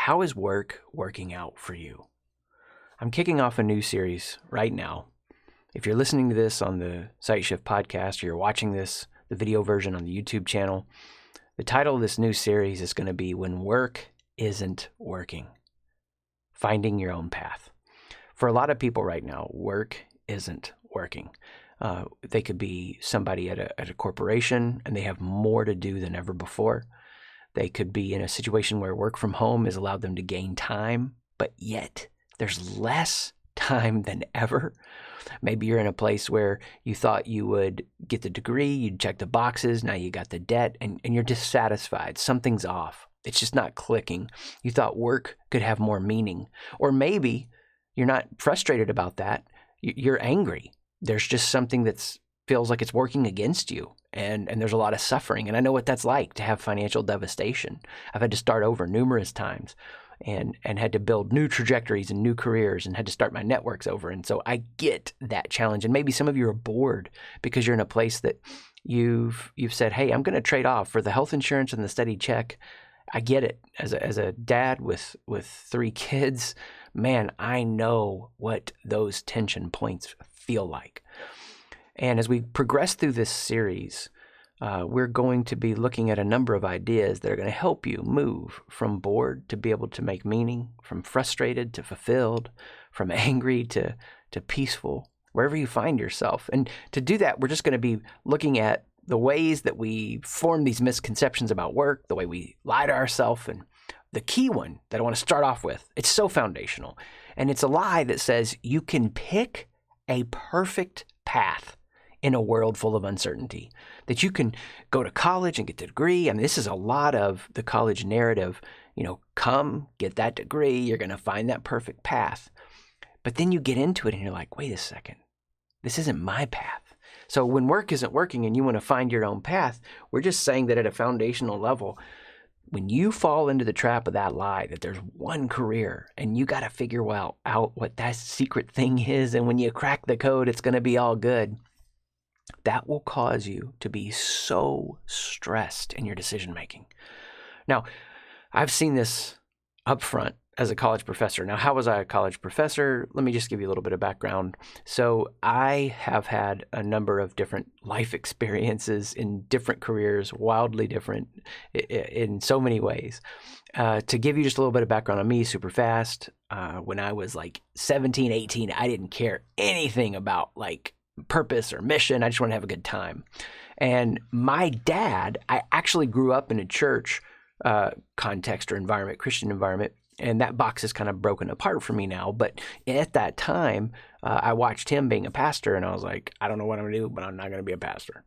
How is work working out for you? I'm kicking off a new series right now. If you're listening to this on the Sight Shift podcast, or you're watching this, the video version on the YouTube channel, the title of this new series is going to be When Work Isn't Working. Finding Your Own Path. For a lot of people right now, work isn't working. They could be somebody at a corporation and they have more to do than ever before. They could be in a situation where work from home has allowed them to gain time, but yet there's less time than ever. Maybe you're in a place where you thought you would get the degree, you'd check the boxes, now you got the debt, and you're dissatisfied. Something's off. It's just not clicking. You thought work could have more meaning. Or maybe you're not frustrated about that. You're angry. There's just something that feels like it's working against you. And there's a lot of suffering. And I know what that's like to have financial devastation. I've had to start over numerous times and had to build new trajectories and new careers and had to start my networks over. And so I get that challenge. And maybe some of you are bored because you're in a place that you've said, hey, I'm going to trade off for the health insurance and the steady check. I get it. As a dad with 3 kids, man, I know what those tension points feel like. And as we progress through this series, we're going to be looking at a number of ideas that are going to help you move from bored to be able to make meaning, from frustrated to fulfilled, from angry to peaceful, wherever you find yourself. And to do that, we're just going to be looking at the ways that we form these misconceptions about work, the way we lie to ourselves. And the key one that I want to start off with, it's so foundational. And it's a lie that says you can pick a perfect path in a world full of uncertainty, that you can go to college and get the degree. I mean, this is a lot of the college narrative, come get that degree, you're going to find that perfect path. But then you get into it and you're like, wait a second, this isn't my path. So when work isn't working and you want to find your own path, we're just saying that at a foundational level, when you fall into the trap of that lie that there's one career and you got to figure out what that secret thing is, and when you crack the code, it's going to be all good, that will cause you to be so stressed in your decision making. Now, I've seen this up front as a college professor. Now, how was I a college professor? Let me just give you a little bit of background. So I have had a number of different life experiences in different careers, wildly different in so many ways. To give you just a little bit of background on me super fast, when I was like 17, 18, I didn't care anything about like purpose or mission. I just want to have a good time. And my dad, I actually grew up in a church context or environment, Christian environment, and that box is kind of broken apart for me now. But at that time, I watched him being a pastor, and I was like, I don't know what I'm going to do, but I'm not going to be a pastor.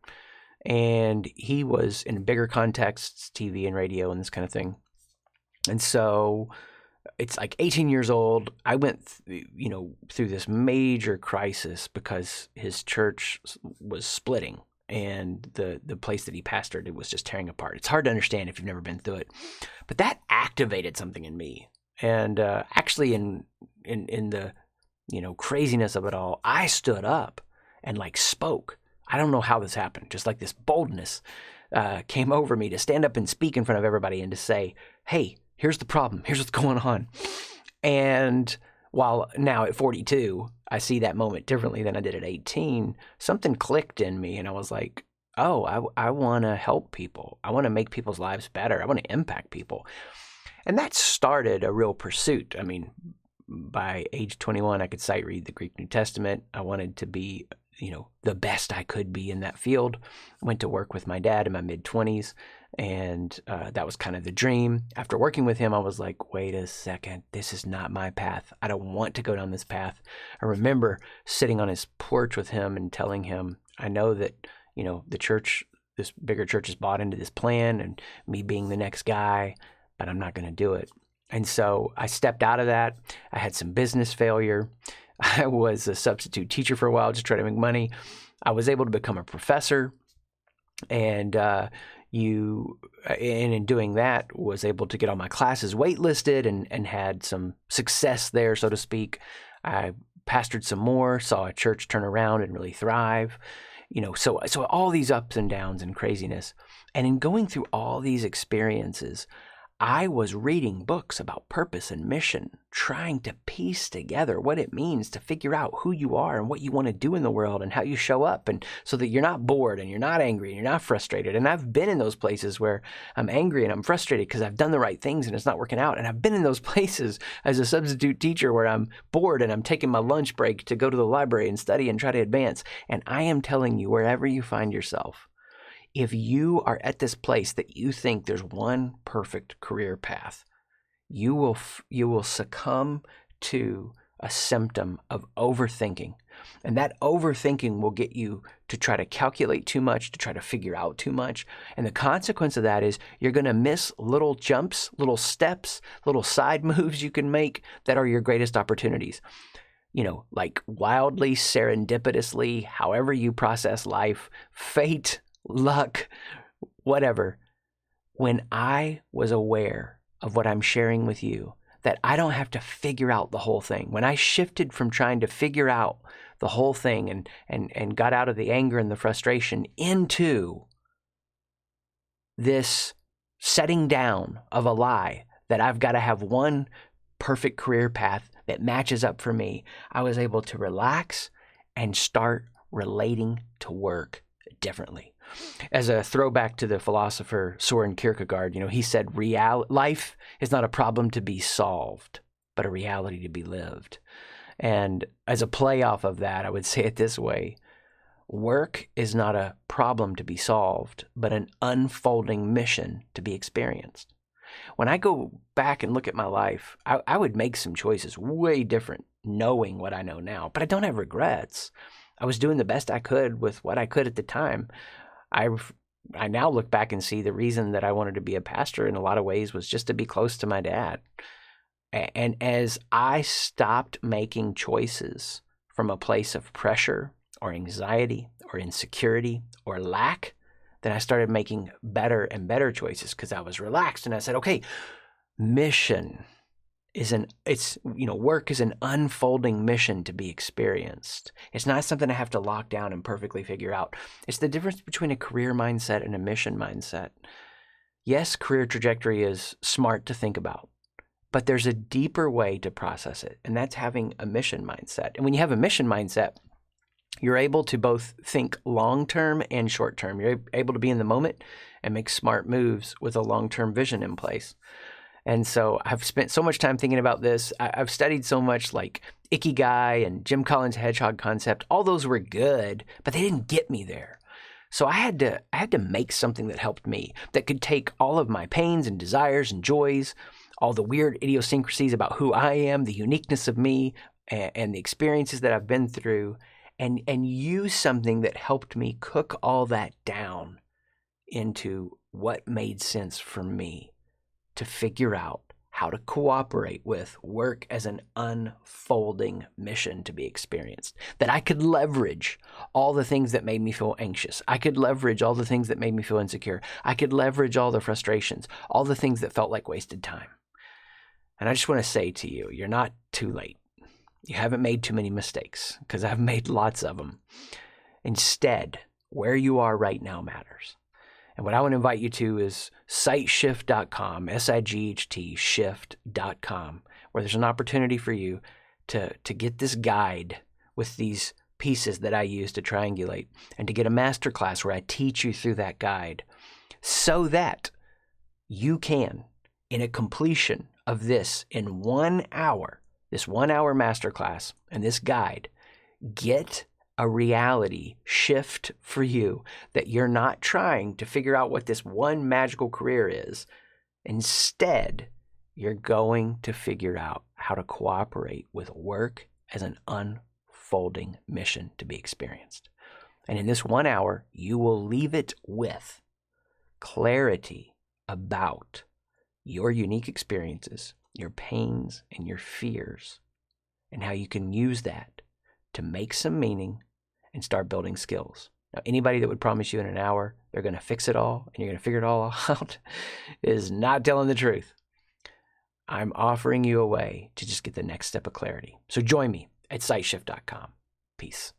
And he was in bigger contexts, TV and radio and this kind of thing. And so it's like 18 years old. I went, through this major crisis because his church was splitting and the place that he pastored, it was just tearing apart. It's hard to understand if you've never been through it, but that activated something in me. And actually in the, craziness of it all, I stood up and like spoke. I don't know how this happened. Just like this boldness came over me to stand up and speak in front of everybody and to say, hey, here's the problem. Here's what's going on. And while now at 42, I see that moment differently than I did at 18, something clicked in me and I was like, oh, I want to help people. I want to make people's lives better. I want to impact people. And that started a real pursuit. I mean, by age 21, I could sight read the Greek New Testament. I wanted to be, the best I could be in that field. Went to work with my dad in my mid-20s. And that was kind of the dream. After working with him, I was like, wait a second, this is not my path. I don't want to go down this path. I remember sitting on his porch with him and telling him, I know that, the church, this bigger church has bought into this plan and me being the next guy, but I'm not going to do it. And so I stepped out of that. I had some business failure. I was a substitute teacher for a while, just trying to make money. I was able to become a professor. And in doing that, was able to get all my classes waitlisted and had some success there, so to speak. I pastored some more, saw a church turn around and really thrive. So all these ups and downs and craziness. And in going through all these experiences, I was reading books about purpose and mission, trying to piece together what it means to figure out who you are and what you want to do in the world and how you show up, and so that you're not bored and you're not angry and you're not frustrated. And I've been in those places where I'm angry and I'm frustrated because I've done the right things and it's not working out. And I've been in those places as a substitute teacher where I'm bored and I'm taking my lunch break to go to the library and study and try to advance. And I am telling you, wherever you find yourself, if you are at this place that you think there's one perfect career path, you will succumb to a symptom of overthinking. And that overthinking will get you to try to calculate too much, to try to figure out too much. And the consequence of that is you're going to miss little jumps, little steps, little side moves you can make that are your greatest opportunities. Like wildly, serendipitously, however you process life, fate, luck, whatever. When I was aware of what I'm sharing with you, that I don't have to figure out the whole thing. When I shifted from trying to figure out the whole thing and got out of the anger and the frustration into this setting down of a lie that I've got to have one perfect career path that matches up for me, I was able to relax and start relating to work differently. As a throwback to the philosopher Soren Kierkegaard, he said, life is not a problem to be solved, but a reality to be lived. And as a play off of that, I would say it this way: work is not a problem to be solved, but an unfolding mission to be experienced. When I go back and look at my life, I would make some choices way different knowing what I know now, but I don't have regrets. I was doing the best I could with what I could at the time. I now look back and see the reason that I wanted to be a pastor in a lot of ways was just to be close to my dad. And as I stopped making choices from a place of pressure or anxiety or insecurity or lack, then I started making better and better choices because I was relaxed. And I said, okay, mission is work is an unfolding mission to be experienced. It's not something I have to lock down and perfectly figure out. It's the difference between a career mindset and a mission mindset. Yes, career trajectory is smart to think about, but there's a deeper way to process it, and that's having a mission mindset. And when you have a mission mindset, you're able to both think long-term and short-term. You're able to be in the moment and make smart moves with a long-term vision in place. And so I've spent so much time thinking about this. I've studied so much like Ikigai and Jim Collins' hedgehog concept. All those were good, but they didn't get me there. So I had to make something that helped me, that could take all of my pains and desires and joys, all the weird idiosyncrasies about who I am, the uniqueness of me, and the experiences that I've been through, and use something that helped me cook all that down into what made sense for me to figure out how to cooperate with work as an unfolding mission to be experienced. That I could leverage all the things that made me feel anxious. I could leverage all the things that made me feel insecure. I could leverage all the frustrations, all the things that felt like wasted time. And I just want to say to you, you're not too late. You haven't made too many mistakes, because I've made lots of them. Instead, where you are right now matters. And what I want to invite you to is siteshift.com, SIGHT, shift.com, where there's an opportunity for you to get this guide with these pieces that I use to triangulate, and to get a masterclass where I teach you through that guide, so that you can, in a completion of this in 1 hour, this 1 hour masterclass and this guide, get a reality shift for you, that you're not trying to figure out what this one magical career is. Instead, you're going to figure out how to cooperate with work as an unfolding mission to be experienced. And in this 1 hour, you will leave it with clarity about your unique experiences, your pains, and your fears, and how you can use that to make some meaning and start building skills. Now, anybody that would promise you in an hour they're going to fix it all and you're going to figure it all out is not telling the truth. I'm offering you a way to just get the next step of clarity. So join me at siteshift.com. Peace.